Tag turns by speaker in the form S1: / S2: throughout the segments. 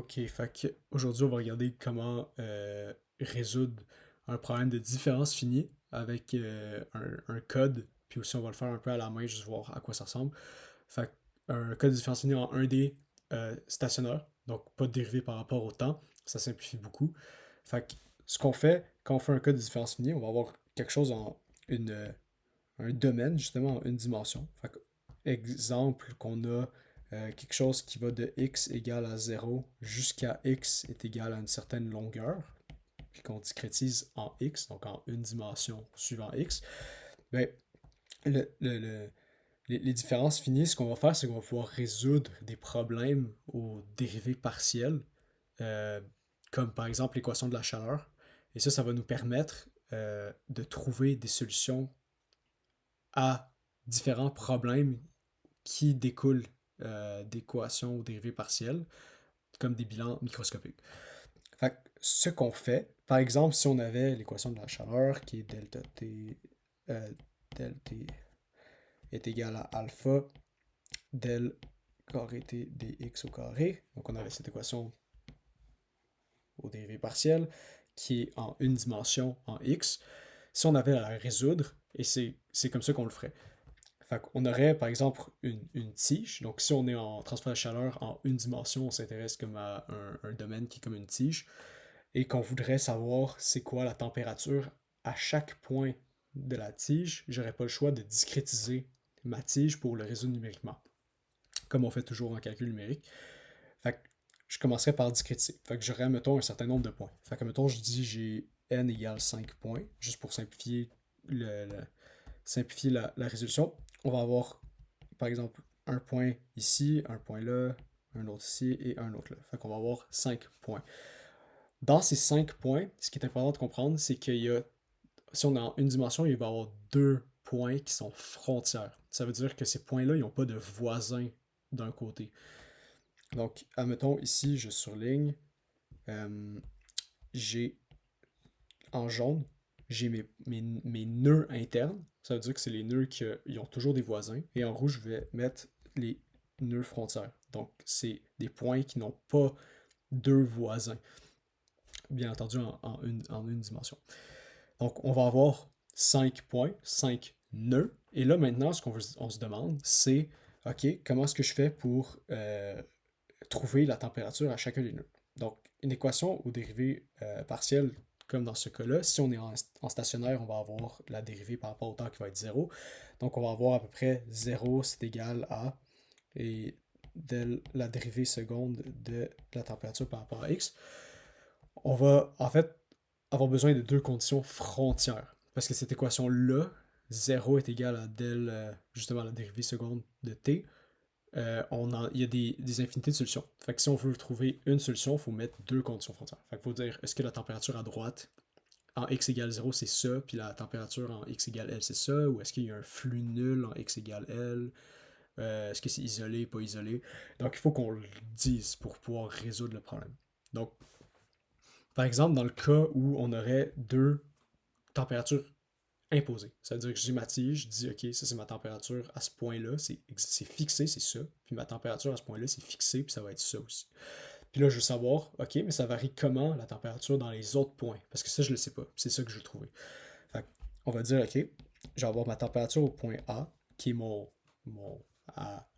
S1: Ok, fait que aujourd'hui on va regarder comment résoudre un problème de différence finie avec un code, puis aussi on va le faire un peu à la main, juste voir à quoi ça ressemble. Fait un code de différence finie en 1D stationnaire, donc pas de dérivé par rapport au temps, ça simplifie beaucoup. Fait que ce qu'on fait quand on fait un code de différence finie, on va avoir quelque chose en un domaine, justement, en une dimension. Fait que, exemple qu'on a quelque chose qui va de x égale à 0 jusqu'à x est égal à une certaine longueur, puis qu'on discrétise en x, donc en une dimension suivant x, ben, les différences finies, ce qu'on va faire, c'est qu'on va pouvoir résoudre des problèmes aux dérivées partielles, euh, comme par exemple l'équation de la chaleur. Et ça va nous permettre de trouver des solutions à différents problèmes qui découlent d'équations ou dérivées partielles, comme des bilans microscopiques. Fait que ce qu'on fait, par exemple, si on avait l'équation de la chaleur qui est delta T, del T est égal à alpha del carré T dx au carré, donc on avait cette équation aux dérivées partielles qui est en une dimension en x. Si on avait à la résoudre, et c'est comme ça qu'on le ferait, fait qu'on aurait par exemple une tige. Donc si on est en transfert de chaleur en une dimension, on s'intéresse comme à un domaine qui est comme une tige. Et qu'on voudrait savoir c'est quoi la température à chaque point de la tige, j'aurais pas le choix de discrétiser ma tige pour le résoudre numériquement, comme on fait toujours en calcul numérique. Fait que je commencerai par discrétiser. Fait que j'aurais, mettons, un certain nombre de points. Fait que, mettons, je dis j'ai n égale 5 points, juste pour simplifier, simplifier la résolution. On va avoir, par exemple, un point ici, un point là, un autre ici et un autre là. Fait qu'on va avoir 5 points. Dans ces 5 points, ce qui est important de comprendre, c'est qu'il y a, si on est en une dimension, il va y avoir deux points qui sont frontières. Ça veut dire que ces points-là, ils n'ont pas de voisins d'un côté. Donc, admettons, ici, je surligne, euh, j'ai en jaune, j'ai mes nœuds internes. Ça veut dire que c'est les nœuds qui ont toujours des voisins. Et en rouge, je vais mettre les nœuds frontières. Donc, c'est des points qui n'ont pas deux voisins. Bien entendu, en une dimension. Donc, on va avoir 5 points, 5 nœuds. Et là, maintenant, on se demande, c'est, OK, comment est-ce que je fais pour trouver la température à chacun des nœuds? Donc, une équation aux dérivées partielles, comme dans ce cas-là, si on est en stationnaire, on va avoir la dérivée par rapport au temps qui va être 0. Donc, on va avoir à peu près 0, c'est égal à, et de la dérivée seconde de la température par rapport à x. On va, en fait, avoir besoin de deux conditions frontières. Parce que cette équation-là, 0 est égal à del, justement, la dérivée seconde de t. Il y a des infinités de solutions. Fait que si on veut trouver une solution, il faut mettre deux conditions frontières. Fait qu'il faut dire, est-ce que la température à droite, en x égale 0, c'est ça, puis la température en x égale L, c'est ça, ou est-ce qu'il y a un flux nul en x égale L, est-ce que c'est isolé, pas isolé. Donc il faut qu'on le dise pour pouvoir résoudre le problème. Donc, par exemple, dans le cas où on aurait deux températures imposées, ça veut dire que j'ai ma tige, je dis, OK, ça c'est ma température à ce point-là, c'est fixé, c'est ça. Puis ma température à ce point-là, c'est fixé, puis ça va être ça aussi. Puis là, je veux savoir, OK, mais ça varie comment la température dans les autres points? Parce que ça, je le sais pas. C'est ça que je veux trouver. Fait on va dire, OK, je vais avoir ma température au point A, qui est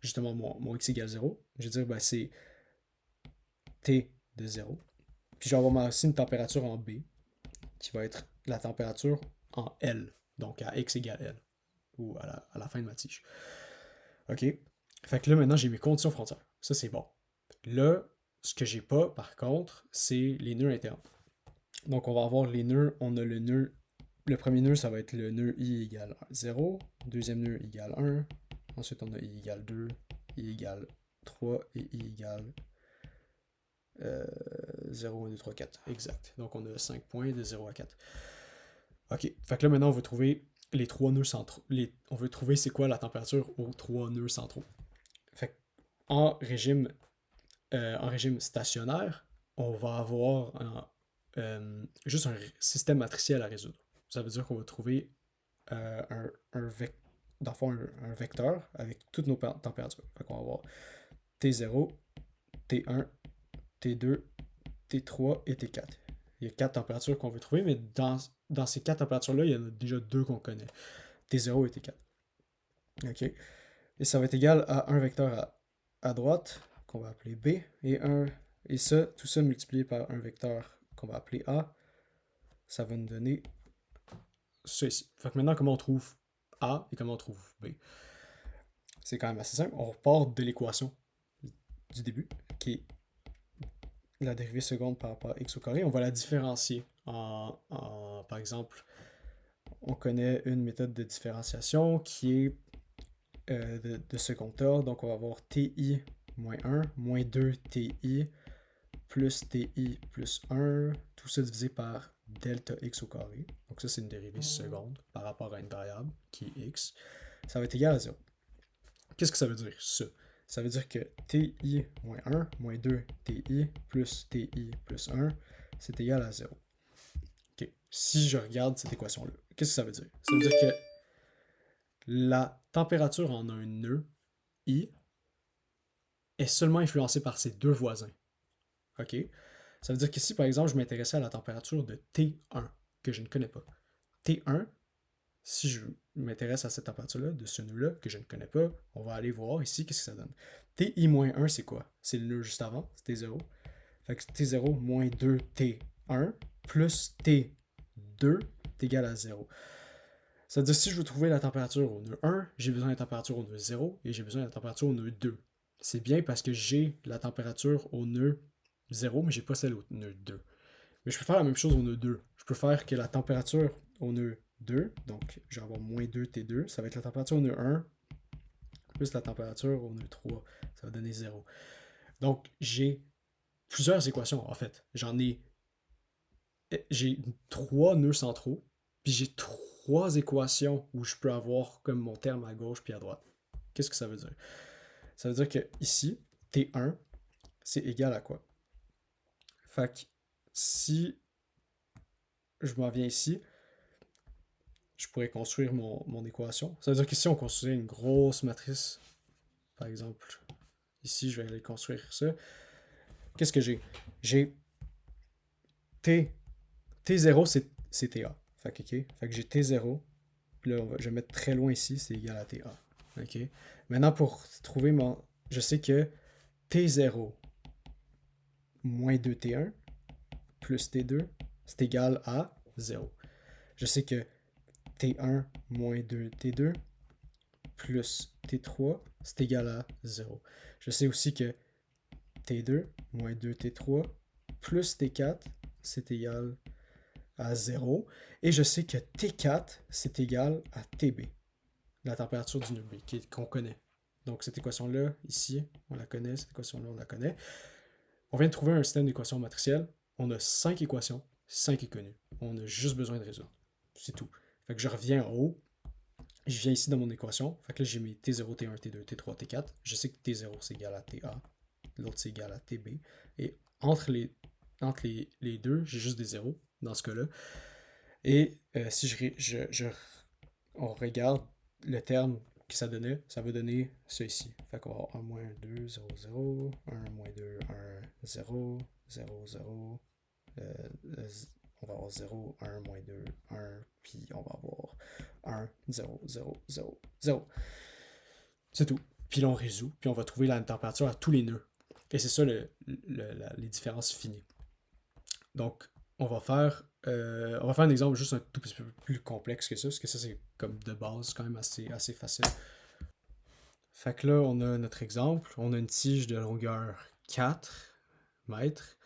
S1: justement mon x égale 0. Je vais dire, ben, c'est T de 0. Puis je vais avoir aussi une température en B, qui va être la température en L, donc à x égale L, ou à la fin de ma tige. OK? Fait que là, maintenant, j'ai mes conditions frontières. Ça, c'est bon. Là, ce que j'ai pas, par contre, c'est les nœuds internes. Donc, on va avoir les nœuds. On a le nœud. Le premier nœud, ça va être le nœud i égale 0. Deuxième nœud égale 1. Ensuite, on a i égale 2, i égale 3 et i égale 0, 1, 2, 3, 4. Exact. Donc, on a 5 points de 0 à 4. OK. Fait que là, maintenant, on veut trouver les trois nœuds centraux. On veut trouver c'est quoi la température aux trois nœuds centraux. Fait que en régime stationnaire, on va avoir juste un système matriciel à résoudre. Ça veut dire qu'on va trouver dans le fond, un vecteur avec toutes nos températures. Fait qu'on va avoir T0, T1, T2, T3 et T4. Il y a 4 températures qu'on veut trouver, mais dans ces 4 températures-là, il y en a déjà 2 qu'on connaît. T0 et T4. OK? Et ça va être égal à un vecteur à droite, qu'on va appeler B, et ça, tout ça multiplié par un vecteur qu'on va appeler A, ça va nous donner ça ici. Fait que maintenant, comment on trouve A et comment on trouve B? C'est quand même assez simple. On repart de l'équation du début, qui est la dérivée seconde par rapport à x au carré. On va la différencier par exemple, on connaît une méthode de différenciation qui est de second ordre. Donc, on va avoir ti moins 1, moins 2 ti, plus ti plus 1, tout ça divisé par delta x au carré. Donc ça, c'est une dérivée seconde par rapport à une variable qui est x. Ça va être égal à 0. Qu'est-ce que ça veut dire, ça? Ça veut dire que ti moins 1, moins 2 ti, plus ti plus 1, c'est égal à 0. OK. Si je regarde cette équation-là, qu'est-ce que ça veut dire? Ça veut dire que la température en un nœud, I, est seulement influencée par ses deux voisins. OK? Ça veut dire que si, par exemple, je m'intéressais à la température de T1, que je ne connais pas, T1, si je m'intéresse à cette température-là, de ce nœud-là, que je ne connais pas, on va aller voir ici, qu'est-ce que ça donne. TI-1, c'est quoi? C'est le nœud juste avant, c'est T0. Fait que T0 moins 2T1 plus T2 est égal à 0. Ça veut dire que si je veux trouver la température au nœud 1, j'ai besoin de la température au nœud 0 et j'ai besoin de la température au nœud 2. C'est bien parce que j'ai la température au nœud 0, mais j'ai pas celle au nœud 2. Mais je peux faire la même chose au nœud 2. Je peux faire que la température au nœud 2, donc je vais avoir moins 2T2, ça va être la température au nœud 1 plus la température au nœud 3. Ça va donner 0. Donc j'ai plusieurs équations en fait. J'ai 3 nœuds centraux, puis j'ai 3 équations où je peux avoir comme mon terme à gauche puis à droite. Qu'est-ce que ça veut dire? Ça veut dire que ici, T1, c'est égal à quoi? Fait que si je m'en viens ici, je pourrais construire mon équation. Ça veut dire que si on construisait une grosse matrice, par exemple, ici, je vais aller construire ça. Qu'est-ce que j'ai? J'ai T0, c'est TA. Fait que j'ai T0. Puis là, je vais mettre très loin ici, c'est égal à TA. OK? Maintenant, pour trouver je sais que T0 moins 2T1 plus T2, c'est égal à 0. Je sais que T1 moins 2T2 plus T3, c'est égal à 0. Je sais aussi que T2 moins 2T3 plus T4, c'est égal à 0. Et je sais que T4, c'est égal à TB, la température du nœud B, qu'on connaît. Donc cette équation-là, ici, on la connaît, cette équation-là, on la connaît. On vient de trouver un système d'équations matricielles. On a 5 équations, 5 est connu. On a juste besoin de résoudre. C'est tout. Fait que je reviens en haut. Je viens ici dans mon équation. Fait que là, j'ai mes T0, T1, T2, T3, T4. Je sais que T0, c'est égal à TA. L'autre, c'est égal à TB. Et entre les deux, j'ai juste des zéros dans ce cas-là. Et si on regarde le terme que ça donnait, ça va donner ça ici. Fait qu'on va avoir 1, moins 2, 0, 0, 1, moins 2, 1, 0, 0, 0, on va avoir 0, 1, moins 2, 1, puis on va avoir 1, 0, 0, 0, 0. C'est tout. Puis là, on résout, puis on va trouver la température à tous les nœuds. Et c'est ça les différences finies. Donc, on va faire un exemple juste un tout petit peu plus complexe que ça, parce que ça, c'est comme de base, quand même assez facile. Fait que là, on a notre exemple. On a une tige de longueur 4 mètres.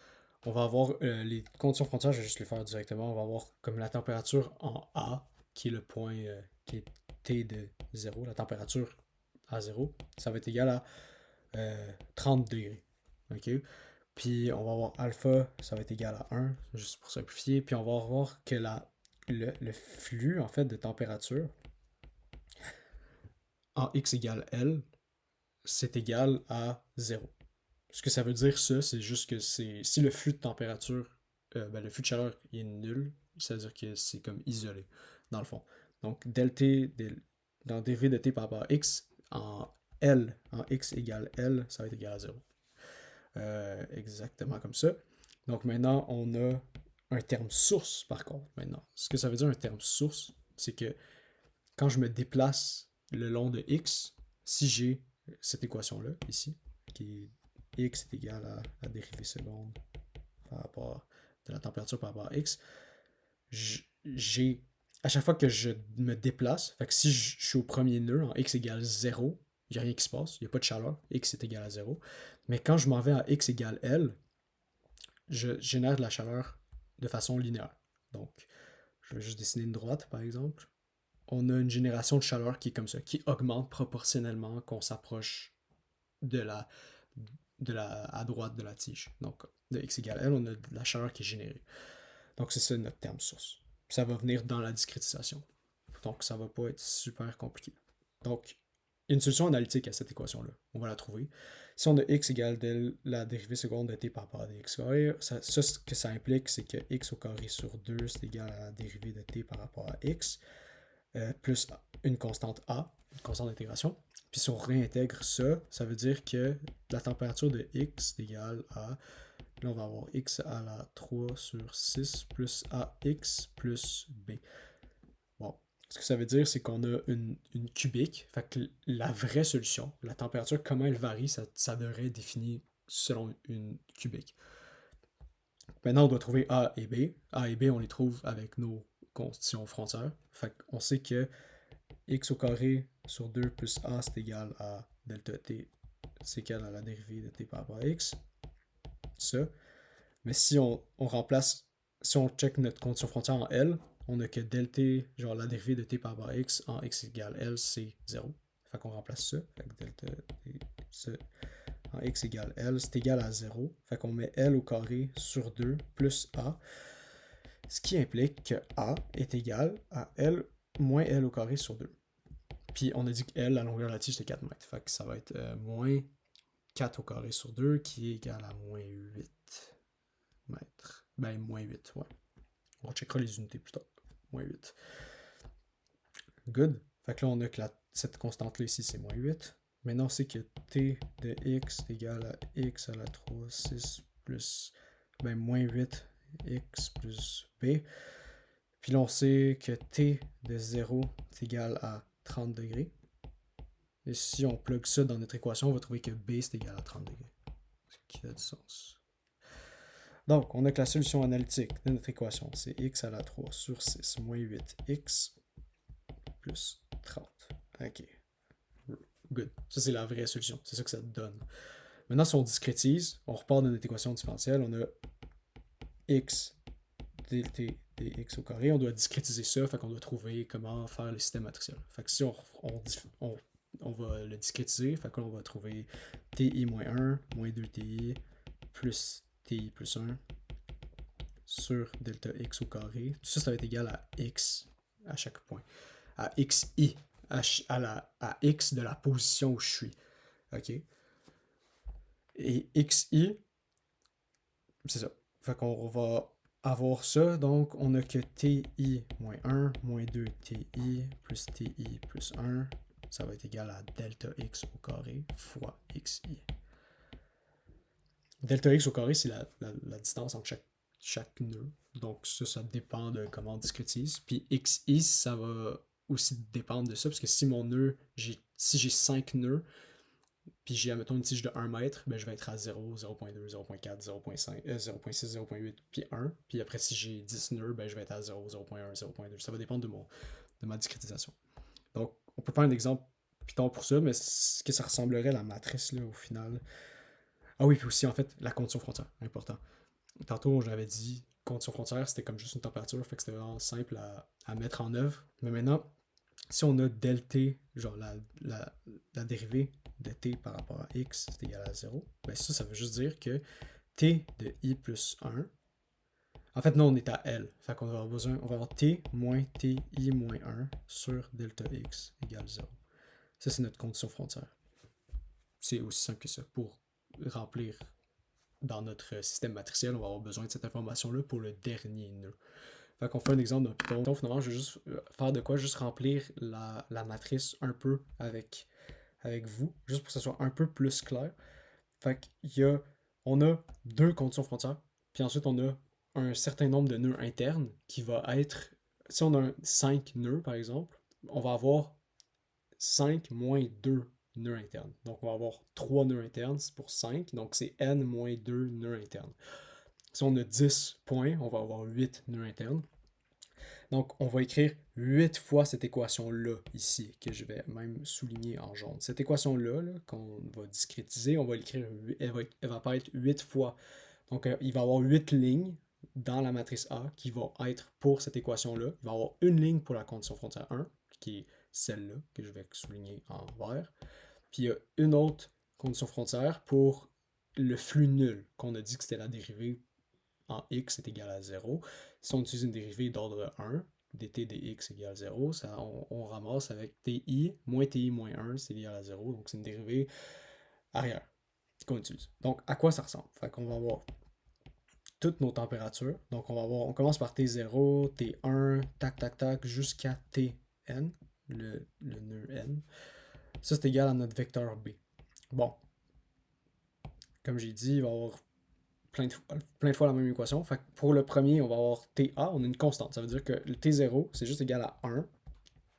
S1: On va avoir les conditions frontières, je vais juste les faire directement. On va avoir comme la température en A, qui est le point qui est T de 0, la température à 0. Ça va être égal à 30 degrés. OK? Puis on va avoir alpha, ça va être égal à 1, juste pour simplifier. Puis on va voir que le flux, en fait, de température en x égale L, c'est égal à 0. Ce que ça veut dire, ça, c'est juste que si le flux de température, le flux de chaleur est nul, ça veut dire que c'est comme isolé, dans le fond. Donc, dans dérivé de t par rapport à x, en L, en x égale L, ça va être égal à 0. exactement comme ça. Donc maintenant, on a un terme source, par contre, maintenant. Ce que ça veut dire un terme source, c'est que quand je me déplace le long de x, si j'ai cette équation-là, ici, qui est x est égal à la dérivée seconde par rapport de la température par rapport à x, j'ai, à chaque fois que je me déplace, fait que si je suis au premier nœud, en x égale 0, il n'y a rien qui se passe, il n'y a pas de chaleur, x est égal à 0. Mais quand je m'en vais à x égale L, je génère de la chaleur de façon linéaire. Donc, je vais juste dessiner une droite, par exemple. On a une génération de chaleur qui est comme ça, qui augmente proportionnellement qu'on s'approche de à droite de la tige. Donc, de x égale L, on a de la chaleur qui est générée. Donc, c'est ça notre terme source. Ça va venir dans la discrétisation. Donc, ça va pas être super compliqué. Donc, il y a une solution analytique à cette équation-là. On va la trouver. Si on a x égale la dérivée seconde de t par rapport à dx carré, ce que ça implique, c'est que x au carré sur 2, c'est égal à la dérivée de t par rapport à x, plus une constante a, une constante d'intégration. Puis si on réintègre ça, ça veut dire que la température de x est égale à, là on va avoir x à la 3 sur 6 plus ax plus b. Bon, ce que ça veut dire, c'est qu'on a une cubique. Fait que la vraie solution, la température, comment elle varie, ça devrait être défini selon une cubique. Maintenant, on doit trouver A et B. A et B, on les trouve avec nos conditions frontières. Fait qu'on sait que x au carré sur 2 plus A, c'est égal à delta t, c'est égal à la dérivée de t par rapport à x. Ça. Mais si on remplace, si on check notre condition frontière en L, on a que del t, genre la dérivée de t par rapport à x en x égale L, c'est 0. Fait qu'on remplace ça. Fait que delta t, ça, en x égale L, c'est égal à 0. Fait qu'on met L au carré sur 2 plus A. Ce qui implique que A est égal à L moins L au carré sur 2. Puis on a dit que L, la longueur de la tige, c'est 4 mètres. Fait que ça va être moins 4 au carré sur 2 qui est égal à moins 8 mètres. Ben, moins 8, ouais. On checkera les unités plus tard. Moins 8. Good. Fait que là, on a que cette constante-là ici, c'est moins 8. Maintenant, on sait que t de x est égal à x à la 3, 6 plus moins 8 x plus b. Puis là, on sait que t de 0 est égal à 30 degrés. Et si on plug ça dans notre équation, on va trouver que b c'est égal à 30 degrés. Ce qui fait du sens. Donc, on a que la solution analytique de notre équation, c'est x à la 3 sur 6 moins 8x plus 30. OK. Good. Ça, c'est la vraie solution. C'est ça que ça donne. Maintenant, si on discrétise, on repart de notre équation différentielle, on a x dt dx au carré. On doit discrétiser ça, fait qu'on doit trouver comment faire le système matriciel. Fait que si on va le discrétiser, fait qu'on va trouver ti moins 1, moins 2ti, plus ti plus 1 sur delta x au carré. Tout ça, ça va être égal à x à chaque point. À xi, à x de la position où je suis. OK? Et xi, c'est ça. Fait qu'on va avoir ça. Donc, on a que ti moins 1, moins 2 ti, plus ti plus 1. Ça va être égal à delta x au carré fois xi. Delta x au carré, c'est la distance entre chaque nœud. Donc ça dépend de comment on discrétise. Puis xi, ça va aussi dépendre de ça, parce que si mon nœud, si j'ai 5 nœuds, puis j'ai, admettons, une tige de 1 mètre, ben, je vais être à 0, 0.2, 0.4, 0.5, 0.6, 0.8, puis 1. Puis après, si j'ai 10 nœuds, ben, je vais être à 0, 0.1, 0.2. Ça va dépendre de ma discrétisation. Donc, on peut faire un exemple Python pour ça, mais ce que ça ressemblerait à la matrice, là, au final. Ah oui, puis aussi, en fait, la condition frontière, important. Tantôt, j'avais dit, condition frontière, c'était comme juste une température, fait que c'était vraiment simple à mettre en œuvre. Mais maintenant, si on a del t, genre la dérivée de t par rapport à x, c'est égal à 0, ben ça veut juste dire que t de i plus 1, en fait, non, on est à L. Fait qu'on va avoir t moins ti moins 1 sur delta x égale 0. Ça, c'est notre condition frontière. C'est aussi simple que ça. Pour remplir dans notre système matriciel, on va avoir besoin de cette information-là pour le dernier nœud. Fait qu'on fait un exemple d'un Python. Finalement, je vais juste faire de quoi? Juste remplir la matrice un peu avec vous, juste pour que ça soit un peu plus clair. Fait qu'il y a, on a deux conditions frontières, puis ensuite on a un certain nombre de nœuds internes qui va être, si on a 5 nœuds par exemple, on va avoir 5 moins 2 nœuds internes. Donc on va avoir 3 nœuds internes pour 5, donc c'est n moins 2 nœuds internes. Si on a 10 points, on va avoir 8 nœuds internes. Donc, on va écrire 8 fois cette équation-là, ici, que je vais même souligner en jaune. Cette équation-là, qu'on va discrétiser, on va l'écrire, elle va apparaître 8 fois. Donc, il va y avoir 8 lignes dans la matrice A qui vont être pour cette équation-là. Il va y avoir une ligne pour la condition frontière 1, qui est celle-là, que je vais souligner en vert. Puis, il y a une autre condition frontière pour le flux nul, qu'on a dit que c'était la dérivée en x est égal à 0. Si on utilise une dérivée d'ordre 1, dt dx égale 0, ça, on ramasse avec ti moins 1, c'est égal à 0. Donc c'est une dérivée arrière qu'on utilise. Donc à quoi ça ressemble? Fait qu'on va avoir toutes nos températures. Donc on commence par T0, T1, tac, tac, tac, jusqu'à Tn, le nœud n. Ça, c'est égal à notre vecteur B. Bon, comme j'ai dit, il va y avoir plein de fois la même équation. Fait que pour le premier, on va avoir TA, on a une constante. Ça veut dire que le T0, c'est juste égal à 1,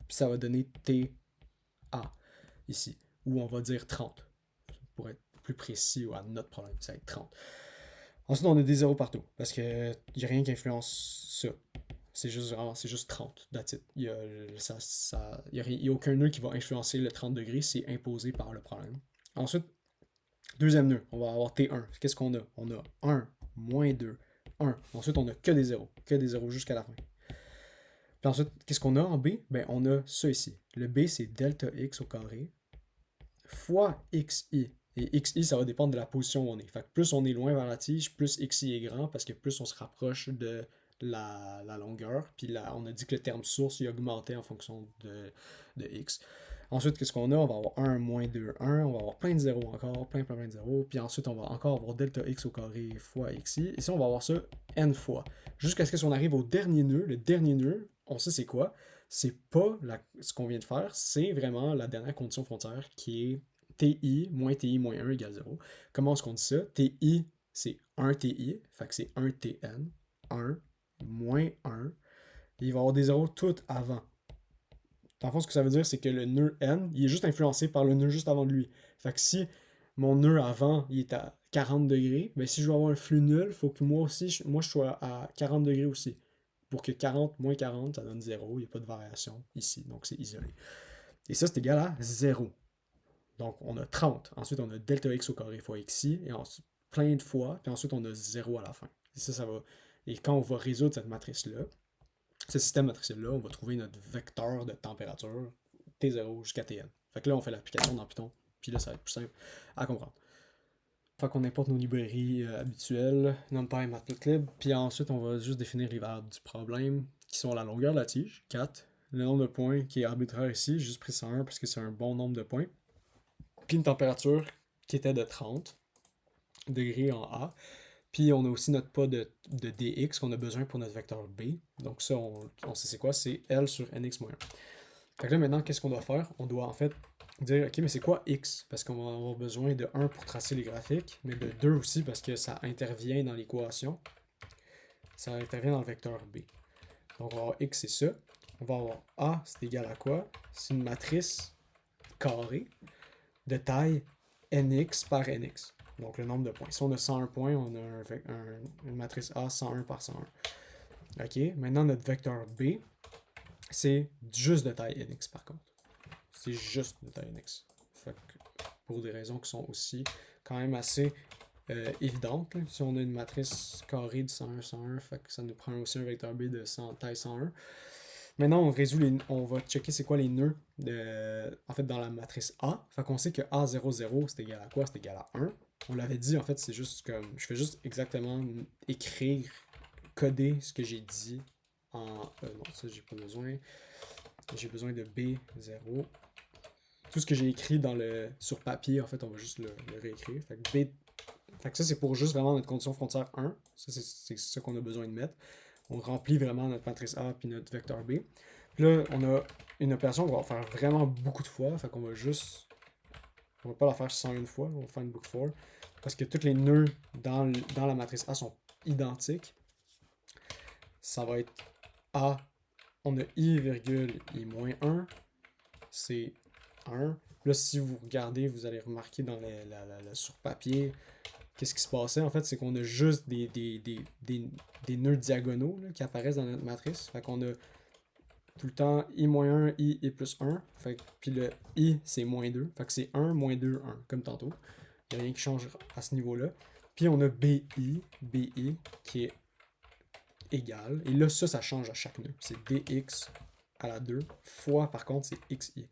S1: puis ça va donner TA ici, où on va dire 30. Pour être plus précis à notre problème, ça va être 30. Ensuite, on a des zéros partout, parce qu'il n'y a rien qui influence ça. C'est juste 30, that's it. Il n'y a aucun nœud qui va influencer le 30 degrés, c'est imposé par le problème. Ensuite, deuxième nœud, on va avoir T1. Qu'est-ce qu'on a? On a 1, moins 2, 1. Ensuite, on a que des zéros jusqu'à la fin. Puis ensuite, qu'est-ce qu'on a en B? Ben, on a ça ici. Le B, c'est delta x au carré fois xi. Et xi, ça va dépendre de la position où on est. Fait que plus on est loin vers la tige, plus xi est grand, parce que plus on se rapproche de la longueur. Puis là, on a dit que le terme source, il augmentait en fonction de x. Ensuite, qu'est-ce qu'on a? On va avoir 1, moins 2, 1. On va avoir plein de zéros encore, plein de zéros. Puis ensuite, on va encore avoir delta x au carré fois xi. Ici, on va avoir ça n fois. Jusqu'à ce qu'on arrive au dernier nœud. Le dernier nœud, on sait c'est quoi. C'est pas ce qu'on vient de faire. C'est vraiment la dernière condition frontière qui est ti moins 1 égale 0. Comment est-ce qu'on dit ça? Ti, c'est 1 ti. Fait que c'est 1 tn. 1 moins 1. Il va y avoir des zéros tout avant. Dans le fond, ce que ça veut dire, c'est que le nœud n, il est juste influencé par le nœud juste avant de lui. Fait que si mon nœud avant, il est à 40 degrés, ben si je veux avoir un flux nul, il faut que moi aussi, je sois à 40 degrés aussi. Pour que 40 moins 40, ça donne 0. Il n'y a pas de variation ici, donc c'est isolé. Et ça, c'est égal à 0. Donc, on a 30. Ensuite, on a delta x au carré fois xi, et ensuite, plein de fois, puis ensuite, on a 0 à la fin. Et ça va. Et quand on va résoudre cette matrice-là, ce système matriciel-là, on va trouver notre vecteur de température T0 jusqu'à Tn. Fait que là, on fait l'application dans Python, puis là, ça va être plus simple à comprendre. Fait qu'on importe nos librairies habituelles, NumPy, Matplotlib, puis ensuite, on va juste définir les variables du problème, qui sont la longueur de la tige, 4, le nombre de points, qui est arbitraire ici, j'ai juste pris 101 parce que c'est un bon nombre de points, puis une température qui était de 30 degrés en A. Puis on a aussi notre pas de dx qu'on a besoin pour notre vecteur b. Donc ça, on sait c'est quoi, c'est L sur nx-1. Fait que là maintenant, qu'est-ce qu'on doit faire? On doit en fait dire, ok, mais c'est quoi x? Parce qu'on va avoir besoin de 1 pour tracer les graphiques, mais de 2 aussi parce que ça intervient dans l'équation. Ça intervient dans le vecteur b. Donc on va avoir x, c'est ça. On va avoir a, c'est égal à quoi? C'est une matrice carrée de taille nx par nx. Donc le nombre de points. Si on a 101 points, on a une matrice A 101 par 101. Ok, maintenant notre vecteur B, c'est juste de taille nx par contre. C'est juste de taille nx. Fait que pour des raisons qui sont aussi quand même assez évidentes. Là. Si on a une matrice carrée de 101, 101, fait que ça nous prend aussi un vecteur B de taille 101. Maintenant, on va checker c'est quoi les nœuds en fait dans la matrice A. Fait qu'on sait que A00 c'est égal à quoi? C'est égal à 1. On l'avait dit, en fait, c'est juste comme. Je fais juste exactement écrire, coder ce que j'ai dit en. Non, ça, j'ai pas besoin. J'ai besoin de B0. Tout ce que j'ai écrit sur papier, en fait, on va juste le réécrire. Fait que ça, c'est pour juste vraiment notre condition frontière 1. Ça, c'est ça qu'on a besoin de mettre. On remplit vraiment notre matrice A puis notre vecteur B. Puis là, on a une opération qu'on va faire vraiment beaucoup de fois. Fait qu'on va juste On va pas la faire 101 fois, on va faire une boucle for. Parce que tous les nœuds dans la matrice A sont identiques. Ça va être A, on a I, virgule, I moins 1, c'est 1. Là, si vous regardez, vous allez remarquer sur papier, qu'est-ce qui se passait? En fait, c'est qu'on a juste des nœuds diagonaux là, qui apparaissent dans notre matrice. Fait qu'on a tout le temps I-1, I plus 1. Puis le I, c'est moins 2. Fait que c'est 1, moins 2, 1, comme tantôt. Il n'y a rien qui change à ce niveau-là. Puis on a BI qui est égal. Et là, ça change à chaque nœud. C'est DX à la 2 fois, par contre, c'est XI.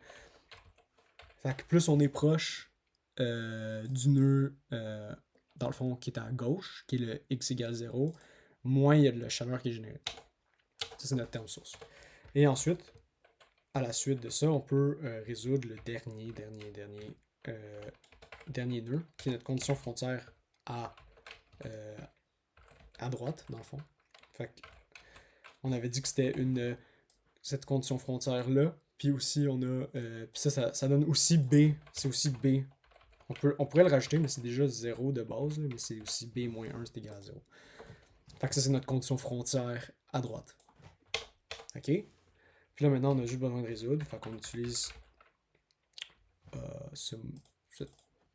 S1: Fait que plus on est proche du nœud, dans le fond, qui est à gauche, qui est le X égale 0, moins il y a de la chaleur qui est générée. Ça, c'est notre terme source. Et ensuite, à la suite de ça, on peut résoudre le dernier nœud, qui est notre condition frontière à droite, dans le fond. Fait que, on avait dit que c'était cette condition frontière-là, puis aussi on a... puis ça donne aussi B, c'est aussi B. On pourrait le rajouter, mais c'est déjà 0 de base, là, mais c'est aussi B moins 1, c'est égal à 0. Fait que ça, c'est notre condition frontière à droite. OK? Puis là, maintenant, on a juste besoin de résoudre. Fait qu'on utilise cette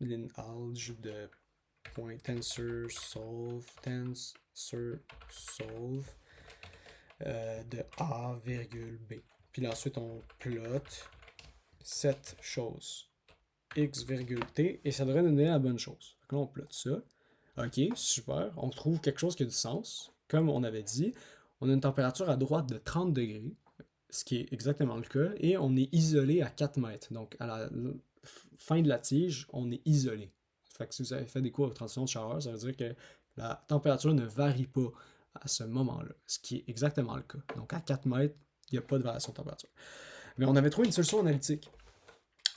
S1: ligne alge de point tensor solve de A, virgule B. Puis là, ensuite, on plotte cette chose, x, virgule t, et ça devrait nous donner la bonne chose. Donc là, on plotte ça. OK, super. On trouve quelque chose qui a du sens. Comme on avait dit, on a une température à droite de 30 degrés, ce qui est exactement le cas, et on est isolé à 4 mètres. Donc, à la fin de la tige, on est isolé. Fait que si vous avez fait des cours de transition de chaleur, ça veut dire que la température ne varie pas à ce moment-là, ce qui est exactement le cas. Donc, à 4 mètres, il n'y a pas de variation de température. Mais on avait trouvé une solution analytique.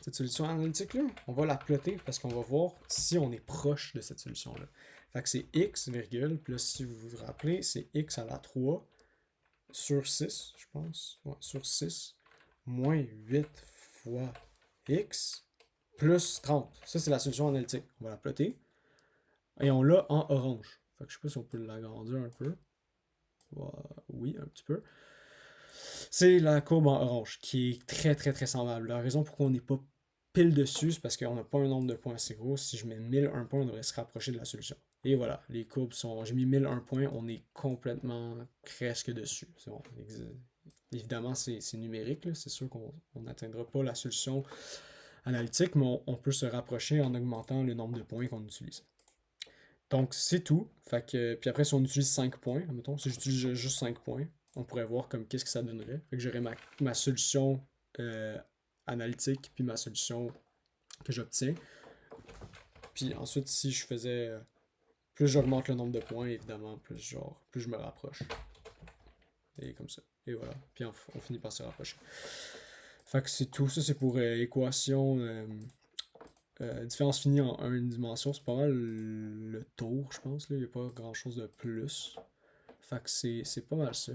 S1: Cette solution analytique-là, on va la plotter parce qu'on va voir si on est proche de cette solution-là. Fait que c'est x, virgule, puis là, si vous vous rappelez, c'est x à la 3 sur 6, je pense. Ouais, sur 6, moins 8 fois x, plus 30. Ça, c'est la solution analytique. On va la plotter. Et on l'a en orange. Fait que je sais pas si on peut l'agrandir un peu. Oui, un petit peu. C'est la courbe en orange, qui est très très très semblable. La raison pourquoi on n'est pas pile dessus, c'est parce qu'on n'a pas un nombre de points assez gros. Si je mets 1001 points, on devrait se rapprocher de la solution. Et voilà, les courbes sont... J'ai mis 1001 points, on est complètement presque dessus. Bon, évidemment, c'est numérique, c'est sûr qu'on n'atteindra pas la solution analytique, mais on peut se rapprocher en augmentant le nombre de points qu'on utilise. Donc, c'est tout. Fait que, puis après, si on utilise 5 points, mettons, si j'utilise juste 5 points, on pourrait voir comme qu'est-ce que ça donnerait. Fait que j'aurais ma solution analytique, puis ma solution que j'obtiens. Puis ensuite, si je faisais... plus j'augmente le nombre de points, évidemment, plus je me rapproche. Et comme ça. Et voilà. Puis on finit par se rapprocher. Fait que c'est tout. Ça, c'est pour équation... différence finie en une dimension, c'est pas mal le tour, je pense. Il n'y a pas grand chose de plus. Fait que c'est pas mal ça.